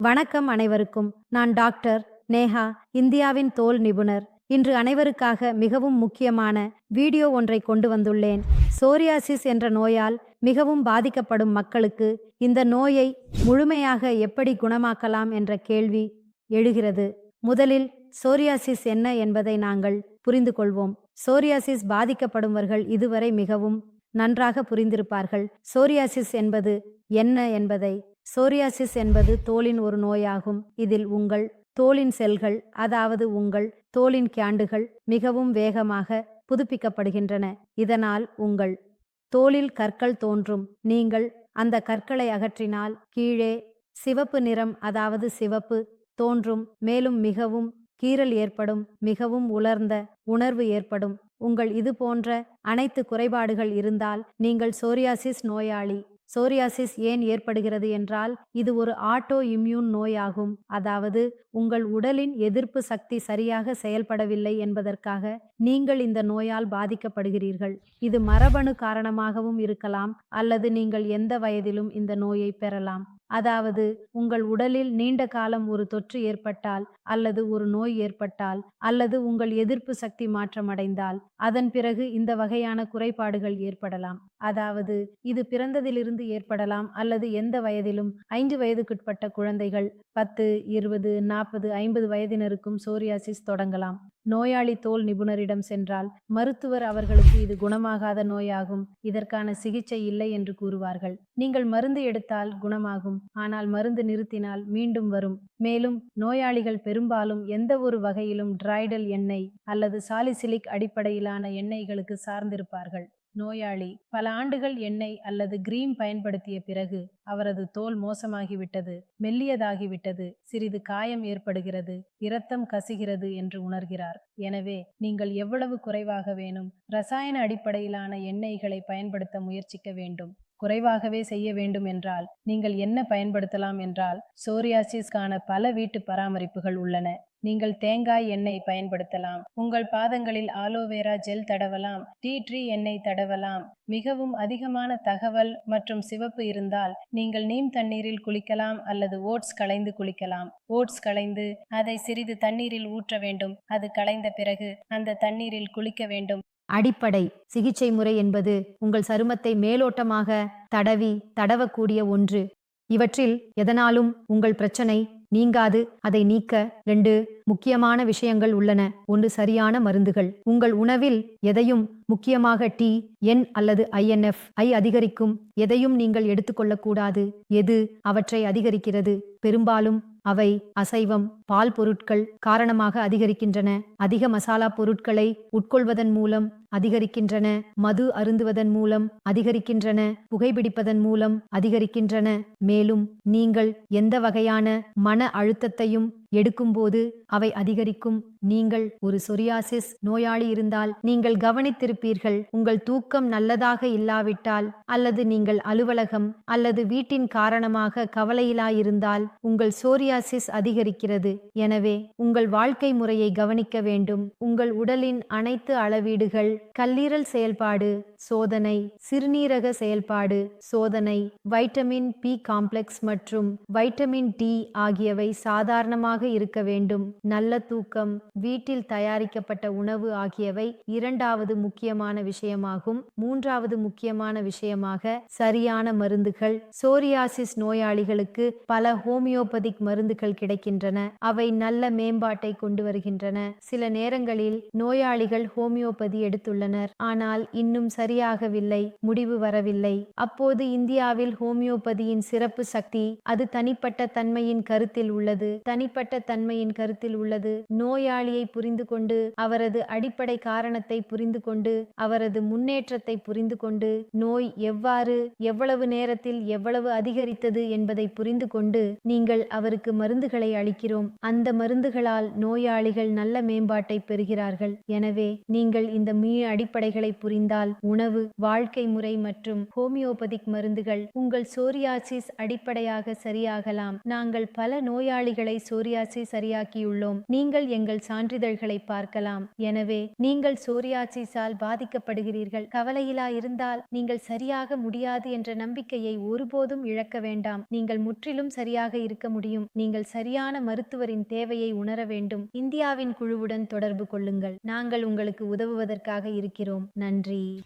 வணக்கம் அனைவருக்கும். நான் டாக்டர் நேஹா, இந்தியாவின் தோல் நிபுணர். இன்று அனைவருக்காக மிகவும் முக்கியமான வீடியோ ஒன்றை கொண்டு வந்துள்ளேன். சோரியாசிஸ் என்ற நோயால் மிகவும் பாதிக்கப்படும் மக்களுக்கு இந்த நோயை முழுமையாக எப்படி குணமாக்கலாம் என்ற கேள்வி எழுகிறது. முதலில் சோரியாசிஸ் என்ன என்பதை நாங்கள் புரிந்து கொள்வோம். சோரியாசிஸ் பாதிக்கப்படுபவர்கள் இதுவரை மிகவும் நன்றாக புரிந்திருப்பார்கள். சோரியாசிஸ் என்பது என்ன என்பதை. சோரியாசிஸ் என்பது தோலின் ஒரு நோயாகும். இதில் உங்கள் தோலின் செல்கள், அதாவது உங்கள் தோலின் கியாண்டுகள் மிகவும் வேகமாக புதுப்பிக்கப்படுகின்றன. இதனால் உங்கள் தோலில் கற்கள் தோன்றும். நீங்கள் அந்த கற்களை அகற்றினால் கீழே சிவப்பு நிறம், அதாவது சிவப்பு தோன்றும். மேலும் மிகவும் கீறல் ஏற்படும், மிகவும் உலர்ந்த உணர்வு ஏற்படும். உங்கள் இது போன்ற அனைத்து குறைபாடுகள் இருந்தால் நீங்கள் சோரியாசிஸ் நோயாளி. சோரியாசிஸ் ஏன் ஏற்படுகிறது என்றால், இது ஒரு ஆட்டோ இம்யூன் நோயாகும். அதாவது உங்கள் உடலின் எதிர்ப்பு சக்தி சரியாக செயல்படவில்லை என்பதற்காக நீங்கள் இந்த நோயால் பாதிக்கப்படுகிறீர்கள். இது மரபணு காரணமாகவும் இருக்கலாம், அல்லது நீங்கள் எந்த வயதிலும் இந்த நோயை பெறலாம். அதாவது உங்கள் உடலில் நீண்ட காலம் ஒரு தொற்று ஏற்பட்டால், அல்லது ஒரு நோய் ஏற்பட்டால், அல்லது உங்கள் எதிர்ப்பு சக்தி மாற்றமடைந்தால், அதன் பிறகு இந்த வகையான குறைபாடுகள் ஏற்படலாம். அதாவது இது பிறந்ததிலிருந்து ஏற்படலாம், அல்லது எந்த வயதிலும். 5 வயதுக்குட்பட்ட குழந்தைகள், 10, 20, 40, 50 வயதினருக்கும் சோரியாசிஸ் தொடங்கலாம். நோயாளி தோல் நிபுணரிடம் சென்றால் மருத்துவர் அவர்களுக்கு இது குணமாகாத நோயாகும், இதற்கான சிகிச்சை இல்லை என்று கூறுவார்கள். நீங்கள் மருந்து எடுத்தால் குணமாகும், ஆனால் மருந்து நிறுத்தினால் மீண்டும் வரும். மேலும் நோயாளிகள் பெரும்பாலும் எந்த ஒரு வகையிலும் டிரைடல் எண்ணெய் அல்லது சாலிசிலிக் அடிப்படையிலான எண்ணெய்களுக்கு சார்ந்திருப்பார்கள். நோயாளி பல ஆண்டுகள் எண்ணெய் அல்லது கிரீம் பயன்படுத்திய பிறகு அவரது தோல் மோசமாகிவிட்டது, மெல்லியதாகிவிட்டது, சிறிது காயம் ஏற்படுகிறது, இரத்தம் கசிகிறது என்று உணர்கிறார். எனவே நீங்கள் எவ்வளவு குறைவாக வேணும் ரசாயன அடிப்படையிலான எண்ணெய்களை பயன்படுத்த முயற்சிக்க வேண்டும். குறைவாகவே செய்ய வேண்டும் என்றால் நீங்கள் என்ன பயன்படுத்தலாம் என்றால், சோரியாசிஸ்கான பல வீட்டு பராமரிப்புகள் உள்ளன. நீங்கள் தேங்காய் எண்ணெய் பயன்படுத்தலாம். உங்கள் பாதங்களில் ஆலோவேரா ஜெல் தடவலாம். டீ ட்ரீ எண்ணெய் தடவலாம். மிகவும் அதிகமான தகவல் மற்றும் சிவப்பு இருந்தால் நீங்கள் நீம் தண்ணீரில் குளிக்கலாம், அல்லது ஓட்ஸ் களைந்து குளிக்கலாம். ஓட்ஸ் களைந்து அதை சிறிது தண்ணீரில் ஊற்ற வேண்டும். அது களைந்த பிறகு அந்த தண்ணீரில் குளிக்க வேண்டும். அடிப்படை சிகிச்சை முறை என்பது உங்கள் சருமத்தை மேலோட்டமாக தடவக்கூடிய ஒன்று. இவற்றில் எதனாலும் உங்கள் பிரச்சனை நீங்காது. அதை நீக்க 2 முக்கியமான விஷயங்கள் உள்ளன. ஒன்று, சரியான மருந்துகள். உங்கள் உணவில் எதையும், முக்கியமாக டீ, என் அல்லது INF ஐ அதிகரிக்கும் எதையும் நீங்கள் எடுத்துக்கொள்ளக்கூடாது. எது அவற்றை அதிகரிக்கிறது? பெரும்பாலும் அவை அசைவம், பால் பொருட்கள் காரணமாக அதிகரிக்கின்றன. அதிக மசாலா பொருட்களை உட்கொள்வதன் மூலம் அதிகரிக்கின்றன. மது அருந்துவதன் மூலம் அதிகரிக்கின்றன. புகைப்பிடிப்பதன் மூலம் அதிகரிக்கின்றன. மேலும் நீங்கள் எந்த வகையான மன அழுத்தத்தையும் எடுக்கும்போது அவை அதிகரிக்கும். நீங்கள் ஒரு சொரியாசிஸ் நோயாளி இருந்தால் நீங்கள் கவனித்திருப்பீர்கள், உங்கள் தூக்கம் நல்லதாக இல்லாவிட்டால், அல்லது நீங்கள் அலுவலகம் அல்லது வீட்டின் காரணமாக கவலையிலாயிருந்தால் உங்கள் சோரியாசிஸ் அதிகரிக்கிறது. எனவே உங்கள் வாழ்க்கை முறையை கவனிக்க வேண்டும். உங்கள் உடலின் அனைத்து அளவீடுகள், கல்லீரல் செயல்பாடு சோதனை, சிறுநீரக செயல்பாடு சோதனை, வைட்டமின் பி காம்ப்ளெக்ஸ் மற்றும் வைட்டமின் டி ஆகியவை சாதாரணமாக இருக்க வேண்டும். நல்ல தூக்கம், வீட்டில் தயாரிக்கப்பட்ட உணவு ஆகியவை 2வது முக்கியமான விஷயமாகும். 3வது முக்கியமான விஷயமாக சரியான மருந்துகள். சோரியாசிஸ் நோயாளிகளுக்கு பல ஹோமியோபதிக் மருந்துகள் கிடைக்கின்றன. அவை நல்ல மேம்பாட்டை கொண்டு வருகின்றன. சில நேரங்களில் நோயாளிகள் ஹோமியோபதி எடுத்துள்ளனர், ஆனால் இன்னும் சரியாகவில்லை, முடிவு வரவில்லை. அப்போது இந்தியாவில் ஹோமியோபதியின் சிறப்பு சக்தி அது தனிப்பட்ட தன்மையின் கருத்தில் உள்ளது. நோயாளியை புரிந்து கொண்டு, அவரது அடிப்படை காரணத்தை புரிந்து கொண்டு, அவரது முன்னேற்றத்தை புரிந்து கொண்டு, நோய் எவ்வளவு நேரத்தில் எவ்வளவு அதிகரித்தது என்பதை புரிந்து கொண்டு நீங்கள் அவருக்கு மருந்துகளை அளிக்கிறோம். அந்த மருந்துகளால் நோயாளிகள் நல்ல மேம்பாட்டை பெறுகிறார்கள். எனவே நீங்கள் இந்த அடிப்படைகளை புரிந்தால் உணவு, வாழ்க்கை முறை மற்றும் ஹோமியோபதிக் மருந்துகள் உங்கள் சோரியாசிஸ் அடிப்படையாக சரியாகலாம். நாங்கள் பல நோயாளிகளை சோரியாசிஸ் சரியாக்கியுள்ளோம். நீங்கள் எங்கள் சான்றிதழ்களை பார்க்கலாம். எனவே நீங்கள் சோரியாசிஸால் பாதிக்கப்படுகிறீர்கள். கவலையிலா இருந்தால் நீங்கள் சரியாக முடியாது என்ற நம்பிக்கையை ஒருபோதும் இழக்க வேண்டாம். நீங்கள் முற்றிலும் சரியாக இருக்க முடியும். நீங்கள் சரியான மருத்துவரின் தேவையை உணர வேண்டும். இந்தியாவின் குழுவுடன் தொடர்பு கொள்ளுங்கள். நாங்கள் உங்களுக்கு உதவுவதற்காக இருக்கிறோம். நன்றி.